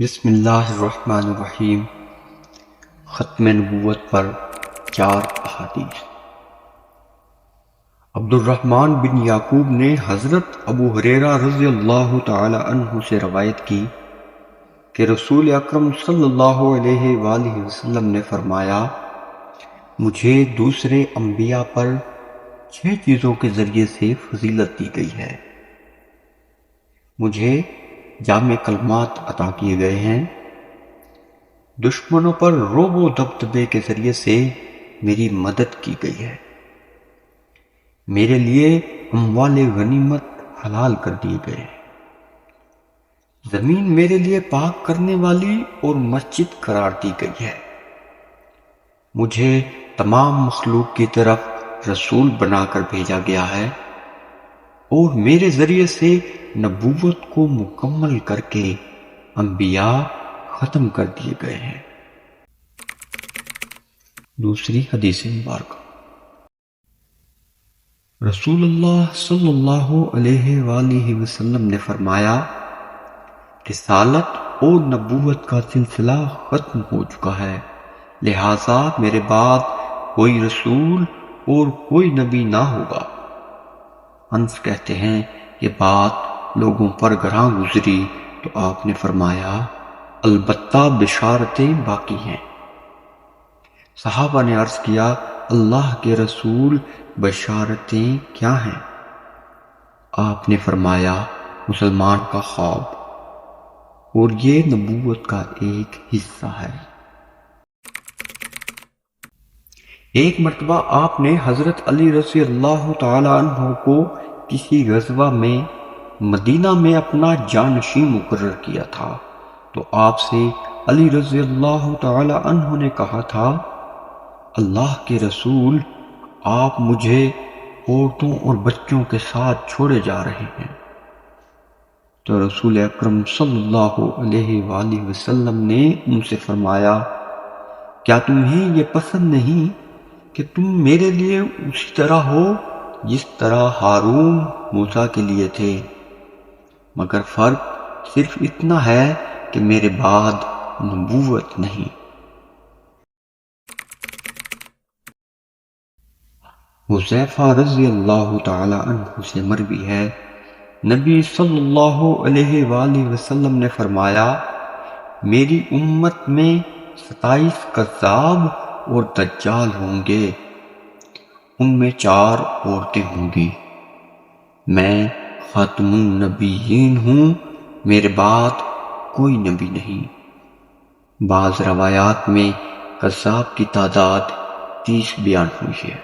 بسم اللہ الرحمن الرحیم۔ ختم نبوت پر 4 احادیث۔ عبد الرحمن بن یعقوب نے حضرت ابو ہریرہ رضی اللہ تعالی عنہ سے روایت کی کہ رسول اکرم صلی اللہ علیہ وآلہ وسلم نے فرمایا، مجھے دوسرے انبیاء پر 6 چیزوں کے ذریعے سے فضیلت دی گئی ہے۔ مجھے جامع کلمات عطا کیے گئے ہیں، دشمنوں پر رعب و دبدبے کے ذریعے سے میری مدد کی گئی ہے، میرے لیے اموال غنیمت حلال کر دیے گئے ہیں، زمین میرے لیے پاک کرنے والی اور مسجد قرار دی گئی ہے، مجھے تمام مخلوق کی طرف رسول بنا کر بھیجا گیا ہے اور میرے ذریعے سے نبوت کو مکمل کر کے انبیاء ختم کر دیے گئے ہیں۔ دوسری حدیث مبارکہ، رسول اللہ صلی اللہ علیہ وآلہ وسلم نے فرمایا، رسالت اور نبوت کا سلسلہ ختم ہو چکا ہے، لہٰذا میرے بعد کوئی رسول اور کوئی نبی نہ ہوگا۔ انس کہتے ہیں یہ بات لوگوں پر گراں گزری تو آپ نے فرمایا، البتہ بشارتیں باقی ہیں۔ صحابہ نے عرض کیا، اللہ کے رسول بشارتیں کیا ہیں؟ آپ نے فرمایا، مسلمان کا خواب، اور یہ نبوت کا ایک حصہ ہے۔ ایک مرتبہ آپ نے حضرت علی رضی اللہ تعالی عنہ کو کسی غزوہ میں مدینہ میں اپنا جانشین مقرر کیا تھا تو آپ سے علی رضی اللہ تعالی عنہ نے کہا تھا، اللہ کے رسول، آپ مجھے عورتوں اور بچوں کے ساتھ چھوڑے جا رہے ہیں۔ تو رسول اکرم صلی اللہ علیہ وآلہ وسلم نے ان سے فرمایا، کیا تمہیں یہ پسند نہیں کہ تم میرے لیے اسی طرح ہو جس طرح ہارون موسیٰ کے لیے تھے، مگر فرق صرف اتنا ہے کہ میرے بعد نبوت نہیں۔ حذیفہ رضی اللہ تعالی عنہ سے مروی ہے، نبی صلی اللہ علیہ وآلہ وسلم نے فرمایا، میری امت میں 27 کذاب اور دجال ہوں گے، ان میں 4 عورتیں ہوں گی، میں خاتم النبیین ہوں، میرے بعد کوئی نبی نہیں۔ بعض روایات میں کذاب کی تعداد 30 بیان ہوئی ہے۔